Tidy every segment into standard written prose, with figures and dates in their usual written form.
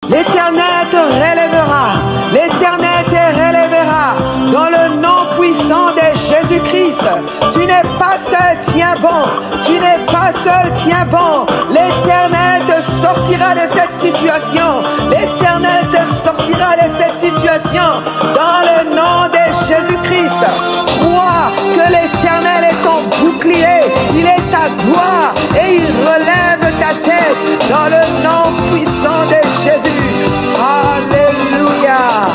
L'Éternel te relèvera. L'Éternel te relèvera. Dans le nom puissant de Jésus-Christ. Tu n'es pas seul, tiens bon. Tu n'es pas seul, tiens bon. L'Éternel te sortira de cette situation. L'Éternel te sortira de cette situation. Dans le nom de Jésus-Christ. Crois que l'Éternel est ton bouclier. Il est ta gloire et il relève ta tête. Dans le nom puissant de Jésus. Alléluia.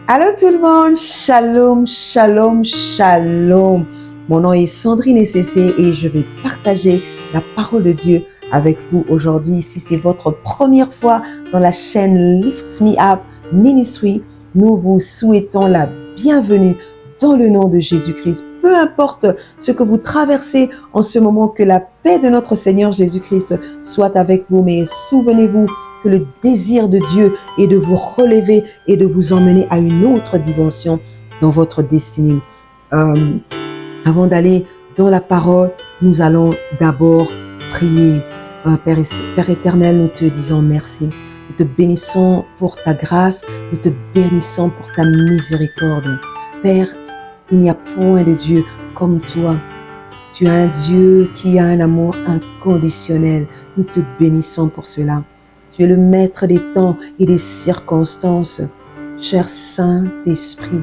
Allô tout le monde, shalom, shalom, shalom. Mon nom est Sandrine SCC et je vais partager la parole de Dieu avec vous aujourd'hui. Si c'est votre première fois dans la chaîne Lift Me Up Ministry, nous vous souhaitons la bienvenue dans le nom de Jésus-Christ. Peu importe ce que vous traversez en ce moment, que la paix de notre Seigneur Jésus-Christ soit avec vous. Mais souvenez-vous que le désir de Dieu est de vous relever et de vous emmener à une autre dimension dans votre destinée. Avant d'aller dans la parole, nous allons d'abord prier. Père éternel, nous te disons merci. Nous te bénissons pour ta grâce. Nous te bénissons pour ta miséricorde. Père, il n'y a point de Dieu comme toi. Tu es un Dieu qui a un amour inconditionnel. Nous te bénissons pour cela. Tu es le maître des temps et des circonstances. Cher Saint-Esprit,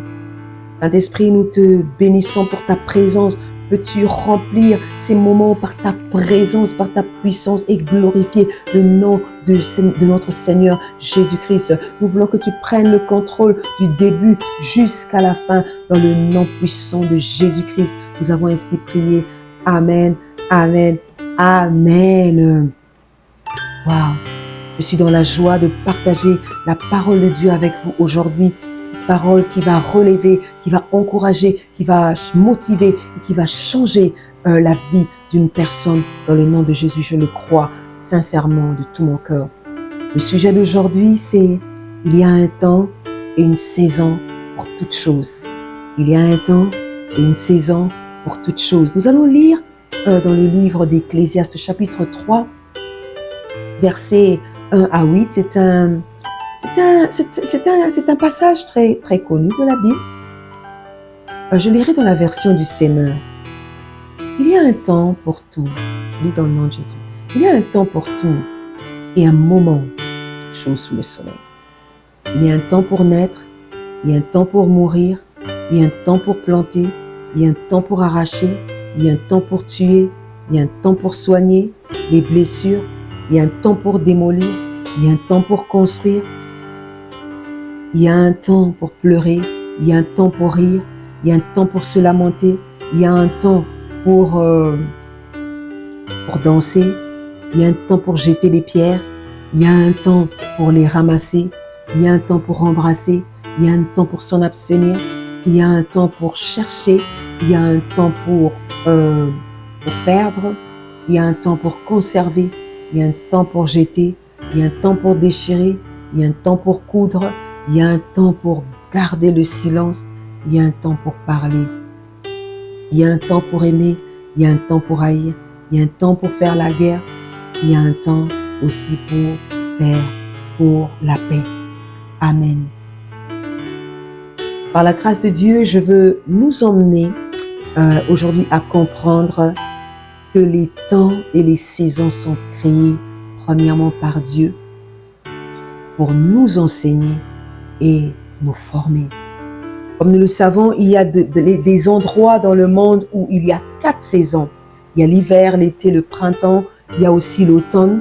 Saint-Esprit, nous te bénissons pour ta présence. Peux-tu remplir ces moments par ta présence, par ta puissance et glorifier le nom de notre Seigneur Jésus-Christ. Nous voulons que tu prennes le contrôle du début jusqu'à la fin dans le nom puissant de Jésus-Christ. Nous avons ainsi prié. Amen, amen, amen. Wow. Je suis dans la joie de partager la parole de Dieu avec vous aujourd'hui. Cette parole qui va relever, qui va encourager, qui va motiver et qui va changer la vie d'une personne dans le nom de Jésus. Je le crois sincèrement de tout mon cœur. Le sujet d'aujourd'hui, c'est « Il y a un temps et une saison pour toutes choses ». Il y a un temps et une saison pour toutes choses. Nous allons lire dans le livre d'Ecclésiaste chapitre 3, versets 1 à 8. C'est un passage très, très connu de la Bible. Je lirai dans la version du Semeur. Il y a un temps pour tout. Je lis dans le nom de Jésus. Il y a un temps pour tout et un moment chaud sous le soleil. Il y a un temps pour naître, il y a un temps pour mourir, il y a un temps pour planter, il y a un temps pour arracher, il y a un temps pour tuer, il y a un temps pour soigner les blessures, il y a un temps pour démolir, il y a un temps pour construire, il y a un temps pour pleurer, il y a un temps pour rire, il y a un temps pour se lamenter, il y a un temps pour danser, il y a un temps pour jeter les pierres, il y a un temps pour les ramasser, il y a un temps pour embrasser, il y a un temps pour s'en abstenir, il y a un temps pour chercher, il y a un temps pour perdre, il y a un temps pour conserver, il y a un temps pour jeter, il y a un temps pour déchirer, il y a un temps pour coudre, il y a un temps pour garder le silence, il y a un temps pour parler. Il y a un temps pour aimer, il y a un temps pour haïr, il y a un temps pour faire la guerre, il y a un temps aussi pour la paix. Amen. Par la grâce de Dieu, je veux nous emmener aujourd'hui à comprendre que les temps et les saisons sont créés premièrement par Dieu pour nous enseigner et nous former. Comme nous le savons, il y a des endroits dans le monde où il y a 4 saisons. Il y a l'hiver, l'été, le printemps, il y a aussi l'automne.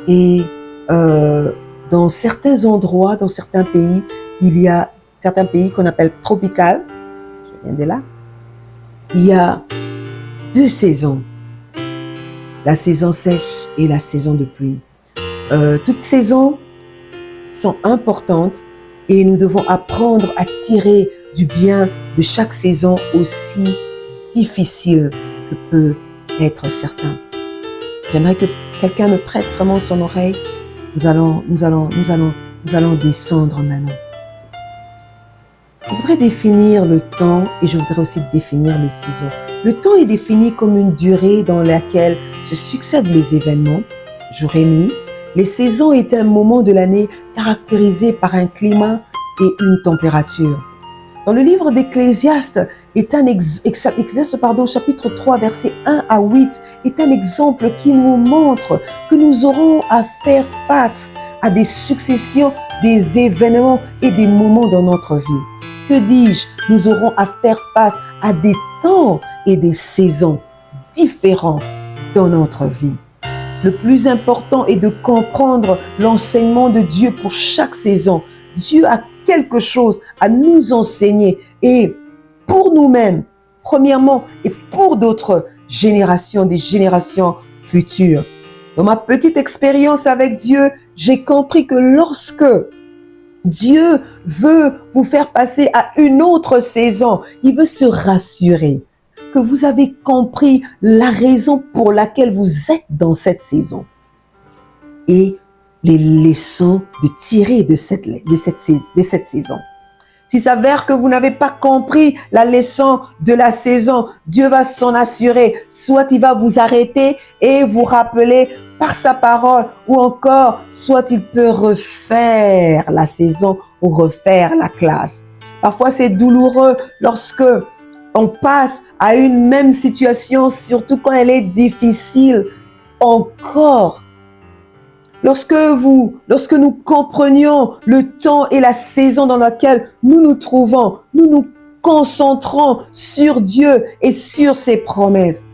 Et dans certains endroits, dans certains pays, il y a certains pays qu'on appelle tropicales. Je viens de là. Il y a 2 saisons. La saison sèche et la saison de pluie. Toutes saisons sont importantes et nous devons apprendre à tirer du bien de chaque saison, aussi difficile que peut être certains. J'aimerais que quelqu'un me prête vraiment son oreille. Nous allons descendre maintenant. Je voudrais définir le temps et je voudrais aussi définir les saisons. Le temps est défini comme une durée dans laquelle se succèdent les événements, jour et nuit. Les saisons est un moment de l'année caractérisé par un climat et une température. Dans le livre d'Ecclésiaste, chapitre 3, versets 1 à 8, est un exemple qui nous montre que nous aurons à faire face à des successions, des événements et des moments dans notre vie. Que dis-je? Nous aurons à faire face à des temps et des saisons différents dans notre vie. Le plus important est de comprendre l'enseignement de Dieu pour chaque saison. Dieu a quelque chose à nous enseigner et pour nous-mêmes, premièrement, et pour d'autres générations, des générations futures. Dans ma petite expérience avec Dieu, j'ai compris que lorsque Dieu veut vous faire passer à une autre saison, il veut se rassurer que vous avez compris la raison pour laquelle vous êtes dans cette saison et les leçons de tirer de cette saison. S'il s'avère que vous n'avez pas compris la leçon de la saison, Dieu va s'en assurer. Soit il va vous arrêter et vous rappeler par sa parole, ou encore, soit il peut refaire la saison ou refaire la classe. Parfois, c'est douloureux lorsque on passe à une même situation, surtout quand elle est difficile encore. Lorsque nous comprenions le temps et la saison dans laquelle nous nous trouvons, nous nous concentrons sur Dieu et sur ses promesses.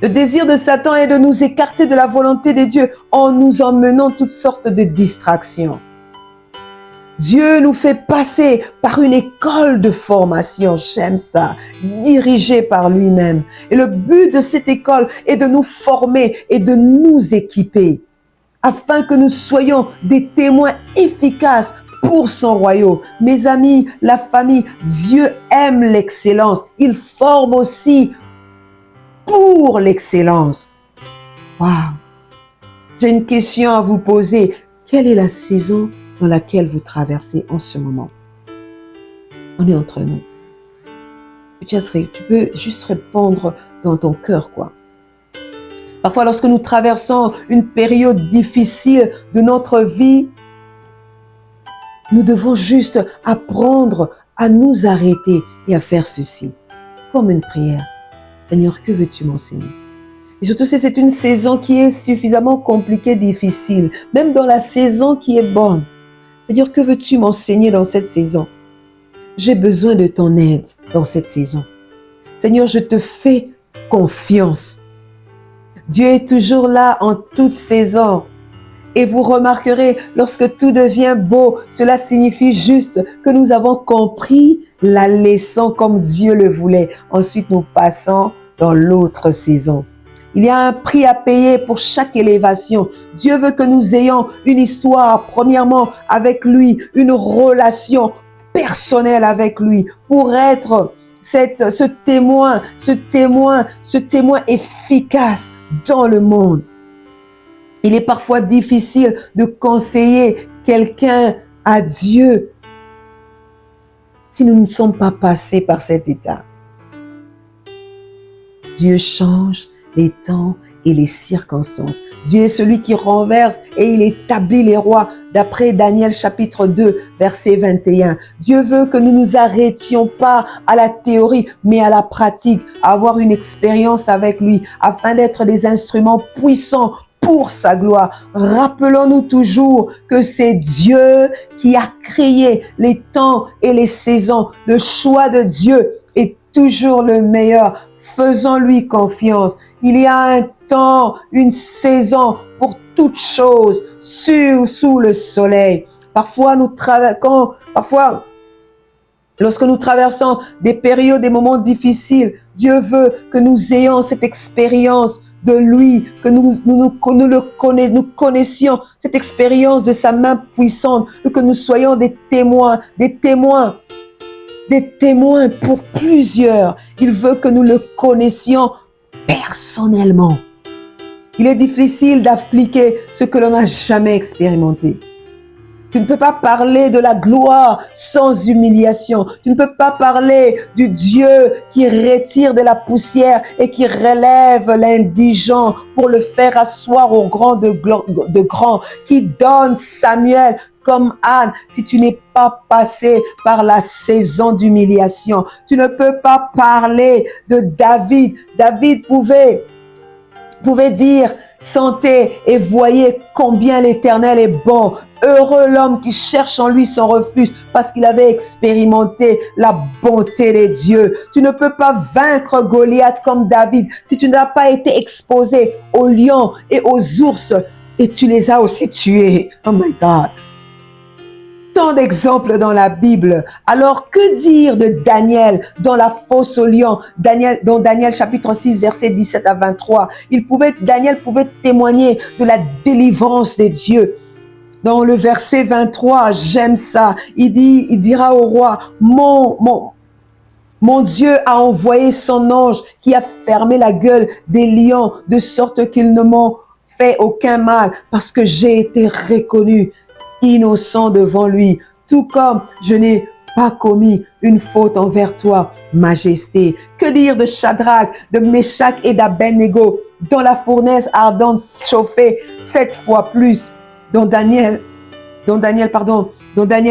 Le désir de Satan est de nous écarter de la volonté de Dieu en nous emmenant toutes sortes de distractions. Dieu nous fait passer par une école de formation, j'aime ça, dirigée par lui-même. Et le but de cette école est de nous former et de nous équiper, afin que nous soyons des témoins efficaces pour son royaume. Mes amis, la famille, Dieu aime l'excellence. Il forme aussi pour l'excellence. Waouh! J'ai une question à vous poser. Quelle est la saison dans laquelle vous traversez en ce moment? On est entre nous. Tu peux juste répondre dans ton cœur, quoi. Parfois, lorsque nous traversons une période difficile de notre vie, nous devons juste apprendre à nous arrêter et à faire ceci, comme une prière. Seigneur, que veux-tu m'enseigner? Et surtout si c'est une saison qui est suffisamment compliquée, difficile, même dans la saison qui est bonne. Seigneur, que veux-tu m'enseigner dans cette saison? J'ai besoin de ton aide dans cette saison. Seigneur, je te fais confiance. Dieu est toujours là en toute saison. Et vous remarquerez, lorsque tout devient beau, cela signifie juste que nous avons compris la leçon comme Dieu le voulait. Ensuite, nous passons dans l'autre saison. Il y a un prix à payer pour chaque élévation. Dieu veut que nous ayons une histoire, premièrement, avec lui, une relation personnelle avec lui, pour être ce témoin efficace dans le monde. Il est parfois difficile de conseiller quelqu'un à Dieu si nous ne sommes pas passés par cet état. Dieu change les temps et les circonstances. Dieu est celui qui renverse et il établit les rois, d'après Daniel chapitre 2, verset 21. Dieu veut que nous nous arrêtions pas à la théorie, mais à la pratique, à avoir une expérience avec lui, afin d'être des instruments puissants pour sa gloire. Rappelons-nous toujours que c'est Dieu qui a créé les temps et les saisons. Le choix de Dieu est toujours le meilleur. Faisons-lui confiance. Il y a un temps, une saison pour toute chose sous le soleil. Parfois, lorsque nous traversons des périodes, des moments difficiles, Dieu veut que nous ayons cette expérience de lui, que nous connaissions cette expérience de sa main puissante, que nous soyons des témoins pour plusieurs. Il veut que nous le connaissions personnellement. Il est difficile d'appliquer ce que l'on n'a jamais expérimenté. Tu ne peux pas parler de la gloire sans humiliation. Tu ne peux pas parler du Dieu qui retire de la poussière et qui relève l'indigent pour le faire asseoir au grand de grand, qui donne Samuel comme Anne. Si tu n'es pas passé par la saison d'humiliation, tu ne peux pas parler de David. David pouvait dire, sentez et voyez combien l'Éternel est bon. Heureux l'homme qui cherche en lui son refuge parce qu'il avait expérimenté la bonté des dieux. Tu ne peux pas vaincre Goliath comme David si tu n'as pas été exposé aux lions et aux ours et tu les as aussi tués. Oh my God. Tant d'exemples dans la Bible. Alors, que dire de Daniel dans la fosse aux lions, dans Daniel chapitre 6, versets 17 à 23. Daniel pouvait témoigner de la délivrance des dieux. Dans le verset 23, j'aime ça. Il dira au roi, mon Dieu a envoyé son ange qui a fermé la gueule des lions de sorte qu'ils ne m'ont fait aucun mal parce que j'ai été reconnu innocent devant lui, tout comme je n'ai pas commis une faute envers toi, Majesté. Que dire de Shadrach, de Meshach et d'Abednego dans la fournaise ardente chauffée 7 fois plus dans Daniel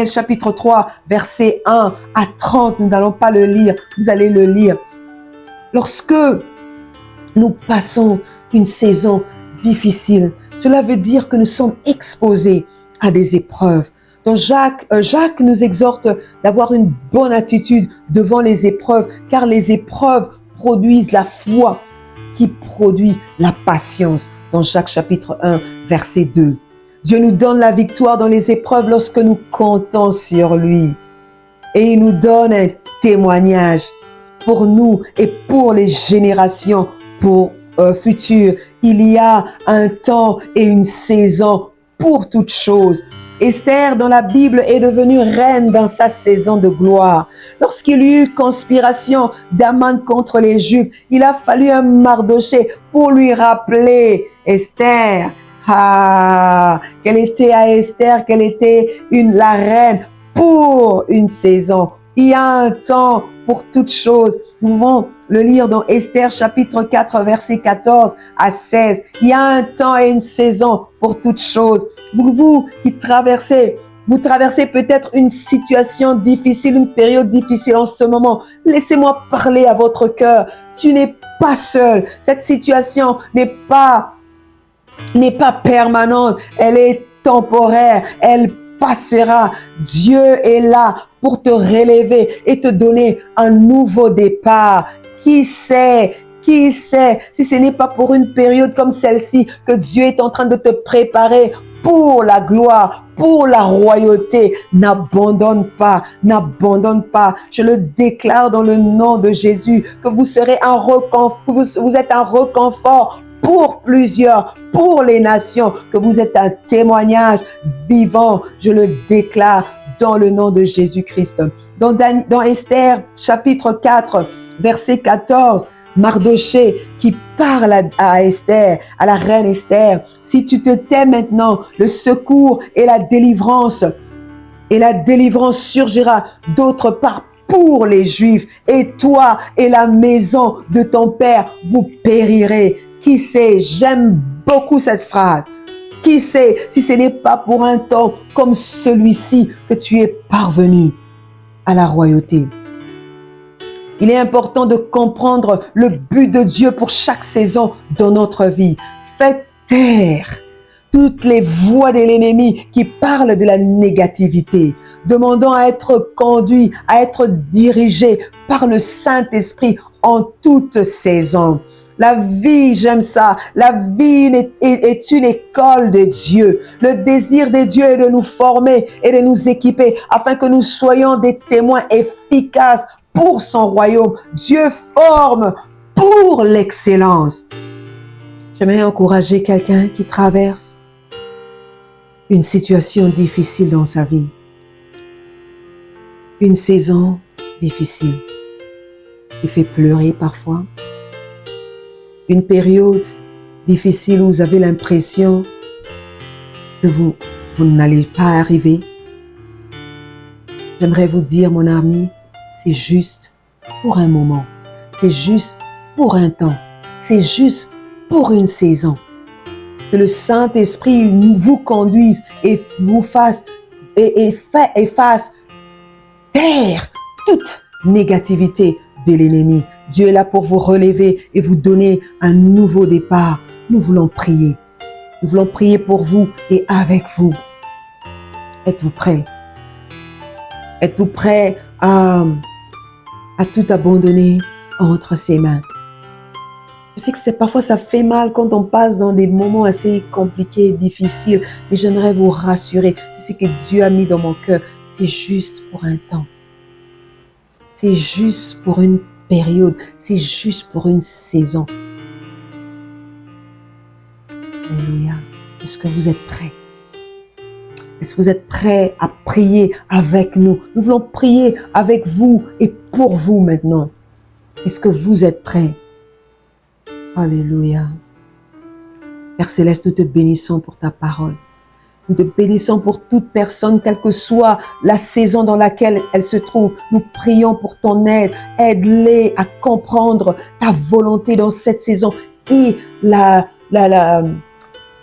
chapitre 3, versets 1 à 30, nous n'allons pas le lire, vous allez le lire. Lorsque nous passons une saison difficile, cela veut dire que nous sommes exposés à des épreuves. Donc Jacques nous exhorte d'avoir une bonne attitude devant les épreuves, car les épreuves produisent la foi qui produit la patience. Dans Jacques chapitre 1, verset 2. Dieu nous donne la victoire dans les épreuves lorsque nous comptons sur lui. Et il nous donne un témoignage pour nous et pour les générations futures. Il y a un temps et une saison pour toutes choses. Esther, dans la Bible, est devenue reine dans sa saison de gloire. Lorsqu'il y eut conspiration d'Aman contre les Juifs, il a fallu un Mardoché pour lui rappeler Esther. Qu'elle était à Esther, qu'elle était la reine pour une saison. Il y a un temps pour toutes choses. Nous pouvons le lire dans Esther chapitre 4, verset 14 à 16. Il y a un temps et une saison pour toutes choses. Vous traversez peut-être une situation difficile, une période difficile en ce moment. Laissez-moi parler à votre cœur. Tu n'es pas seul. Cette situation n'est pas permanente. Elle est temporaire. Elle passera. Dieu est là pour te relever et te donner un nouveau départ. Qui sait si ce n'est pas pour une période comme celle-ci que Dieu est en train de te préparer pour la gloire, pour la royauté. N'abandonne pas. Je le déclare dans le nom de Jésus que vous serez vous êtes un reconfort pour plusieurs, pour les nations, que vous êtes un témoignage vivant. Je le déclare dans le nom de Jésus-Christ. Dans Esther, chapitre 4, verset 14, Mardoché qui parle à Esther, à la reine Esther. Si tu te tais maintenant, le secours et la délivrance surgira d'autre part pour les Juifs, et toi et la maison de ton père, vous périrez. Qui sait, j'aime beaucoup cette phrase. Qui sait si ce n'est pas pour un temps comme celui-ci que tu es parvenu à la royauté. Il est important de comprendre le but de Dieu pour chaque saison dans notre vie. Faites taire toutes les voix de l'ennemi qui parlent de la négativité. Demandons à être conduits, à être dirigés par le Saint-Esprit en toute saison. La vie, j'aime ça. La vie est une école de Dieu. Le désir de Dieu est de nous former et de nous équiper afin que nous soyons des témoins efficaces pour son royaume. Dieu forme pour l'excellence. J'aimerais encourager quelqu'un qui traverse une situation difficile dans sa vie. Une saison difficile qui fait pleurer parfois. Une période difficile où vous avez l'impression que vous n'allez pas arriver J'aimerais vous dire, mon ami, c'est juste pour un moment. C'est juste pour un temps. C'est juste pour une saison. Que le Saint-Esprit vous conduise et vous fasse fasse taire toute négativité de l'ennemi. Dieu est là pour vous relever et vous donner un nouveau départ. Nous voulons prier. Nous voulons prier pour vous et avec vous. Êtes-vous prêts? Êtes-vous prêts à tout abandonner entre ses mains? Je sais que parfois ça fait mal quand on passe dans des moments assez compliqués, difficiles, mais j'aimerais vous rassurer. C'est ce que Dieu a mis dans mon cœur. C'est juste pour un temps. C'est juste pour une période. C'est juste pour une saison. Alléluia. Est-ce que vous êtes prêts? Est-ce que vous êtes prêts à prier avec nous? Nous voulons prier avec vous et pour vous maintenant. Est-ce que vous êtes prêts? Alléluia. Père Céleste, nous te bénissons pour ta parole. Nous te bénissons pour toute personne, quelle que soit la saison dans laquelle elle se trouve. Nous prions pour ton aide. Aide-les à comprendre ta volonté dans cette saison et la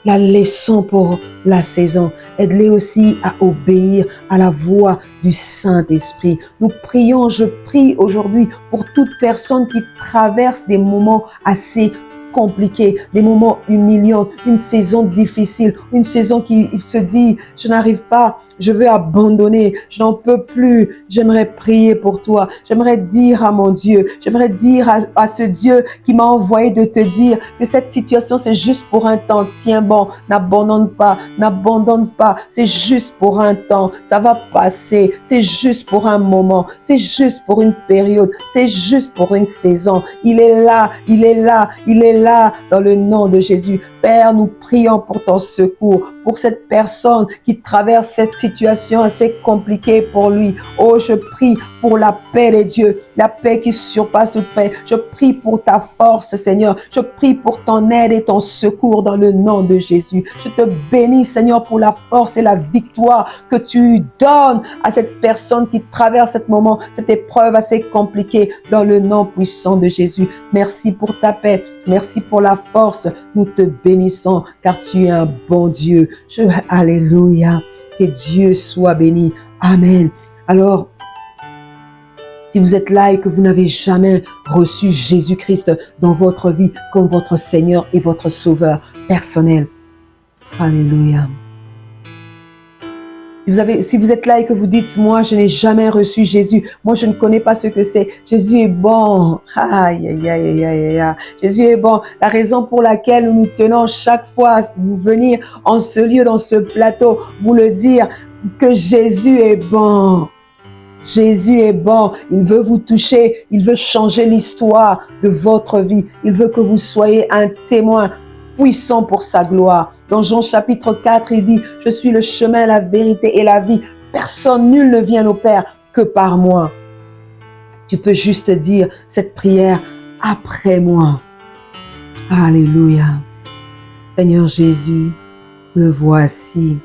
leçon pour la saison. Aide-les aussi à obéir à la voix du Saint-Esprit. Nous prions, je prie aujourd'hui pour toute personne qui traverse des moments assez compliqués, des moments humiliants, une saison difficile, une saison qui se dit, je n'arrive pas, je veux abandonner, je n'en peux plus. J'aimerais prier pour toi. J'aimerais dire à mon Dieu, j'aimerais dire à ce Dieu qui m'a envoyé de te dire que cette situation, c'est juste pour un temps. Tiens bon, n'abandonne pas, c'est juste pour un temps. Ça va passer, c'est juste pour un moment, c'est juste pour une période, c'est juste pour une saison. Il est là, il est là, il est là dans le nom de Jésus. Père, nous prions pour ton secours, pour cette personne qui traverse cette situation assez compliquée pour lui. Oh, je prie pour la paix de Dieu, la paix qui surpasse toute paix. Je prie pour ta force, Seigneur. Je prie pour ton aide et ton secours dans le nom de Jésus. Je te bénis, Seigneur, pour la force et la victoire que tu donnes à cette personne qui traverse ce moment, cette épreuve assez compliquée dans le nom puissant de Jésus. Merci pour ta paix. Merci pour la force. Nous te bénissons car tu es un bon Dieu. Alléluia. Que Dieu soit béni. Amen. Alors, si vous êtes là et que vous n'avez jamais reçu Jésus-Christ dans votre vie comme votre Seigneur et votre Sauveur personnel. Alléluia. Si vous êtes là et que vous dites, moi, je n'ai jamais reçu Jésus, moi, je ne connais pas ce que c'est. Jésus est bon. Aïe, aïe, aïe, aïe, aïe. Jésus est bon. La raison pour laquelle nous nous tenons chaque fois à vous venir en ce lieu, dans ce plateau, vous le dire que Jésus est bon. Jésus est bon. Il veut vous toucher. Il veut changer l'histoire de votre vie. Il veut que vous soyez un témoin puissant pour sa gloire. Dans Jean chapitre 4, il dit, je suis le chemin, la vérité et la vie. Personne, nul ne vient au Père que par moi. Tu peux juste dire cette prière après moi. Alléluia. Seigneur Jésus, me voici.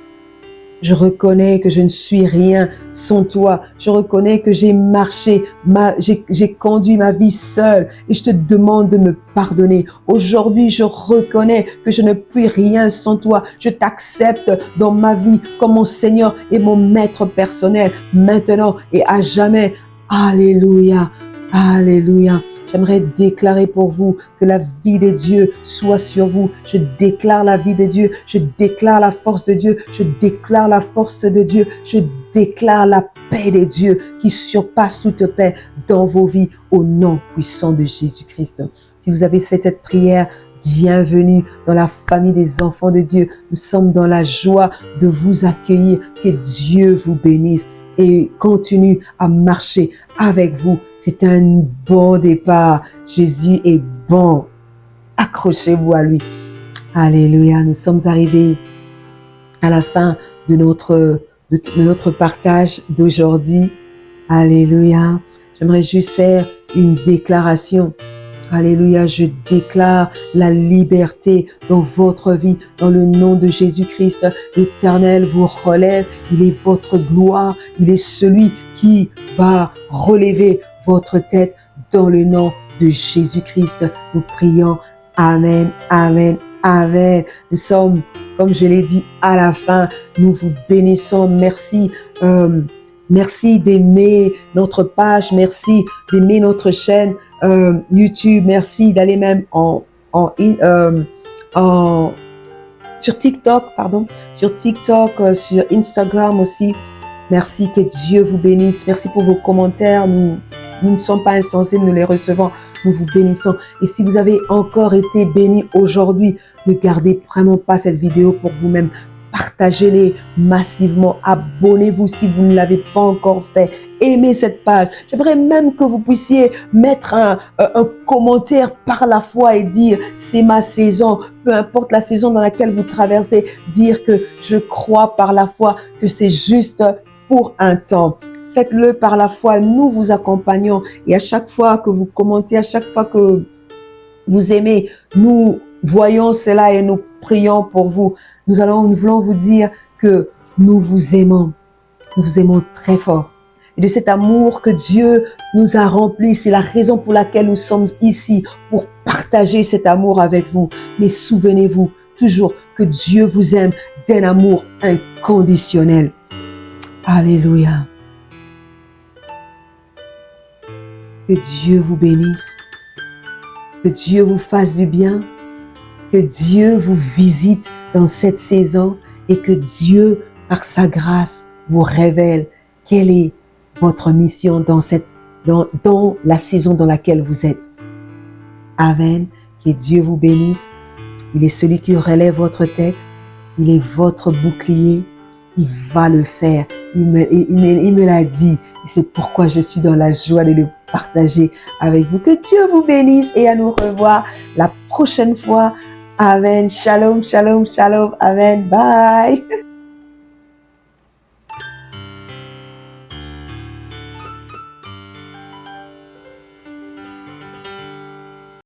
Je reconnais que je ne suis rien sans toi. Je reconnais que j'ai marché, j'ai conduit ma vie seule et je te demande de me pardonner. Aujourd'hui, je reconnais que je ne puis rien sans toi. Je t'accepte dans ma vie comme mon Seigneur et mon Maître personnel, maintenant et à jamais. Alléluia, alléluia. J'aimerais déclarer pour vous que la vie de Dieu soit sur vous. Je déclare la vie de Dieu. Je déclare la force de Dieu. Je déclare la force de Dieu. Je déclare la paix de Dieu qui surpasse toute paix dans vos vies au nom puissant de Jésus-Christ. Si vous avez fait cette prière, bienvenue dans la famille des enfants de Dieu. Nous sommes dans la joie de vous accueillir. Que Dieu vous bénisse et continue à marcher avec vous. C'est un bon départ. Jésus est bon. Accrochez-vous à lui. Alléluia. Nous sommes arrivés à la fin de notre partage d'aujourd'hui. Alléluia. J'aimerais juste faire une déclaration. Alléluia, je déclare la liberté dans votre vie, dans le nom de Jésus-Christ. L'Éternel vous relève, il est votre gloire, il est celui qui va relever votre tête dans le nom de Jésus-Christ. Nous prions, Amen, Amen, Amen. Nous sommes, comme je l'ai dit, à la fin. Nous vous bénissons. Merci. Merci d'aimer notre page. Merci d'aimer notre chaîne YouTube. Merci d'aller même sur TikTok, sur Instagram aussi. Merci, que Dieu vous bénisse. Merci pour vos commentaires. Nous ne sommes pas insensés, nous les recevons. Nous vous bénissons. Et si vous avez encore été bénis aujourd'hui, ne gardez vraiment pas cette vidéo pour vous-même. Partagez-les massivement. Abonnez-vous si vous ne l'avez pas encore fait. Aimez cette page. J'aimerais même que vous puissiez mettre un commentaire par la foi et dire c'est ma saison. Peu importe la saison dans laquelle vous traversez, dire que je crois par la foi que c'est juste pour un temps. Faites-le par la foi. Nous vous accompagnons. Et à chaque fois que vous commentez, à chaque fois que vous aimez, nous voyons cela et nous prions pour vous. Nous voulons vous dire que nous vous aimons. Nous vous aimons très fort. Et de cet amour que Dieu nous a rempli, c'est la raison pour laquelle nous sommes ici, pour partager cet amour avec vous. Mais souvenez-vous toujours que Dieu vous aime d'un amour inconditionnel. Alléluia. Que Dieu vous bénisse. Que Dieu vous fasse du bien. Que Dieu vous visite dans cette saison et que Dieu, par sa grâce, vous révèle quelle est votre mission dans la saison dans laquelle vous êtes. Amen. Que Dieu vous bénisse. Il est celui qui relève votre tête. Il est votre bouclier. Il va le faire. Il me l'a dit. Et c'est pourquoi je suis dans la joie de le partager avec vous. Que Dieu vous bénisse et à nous revoir la prochaine fois. Amen. Shalom, shalom, shalom. Amen. Bye.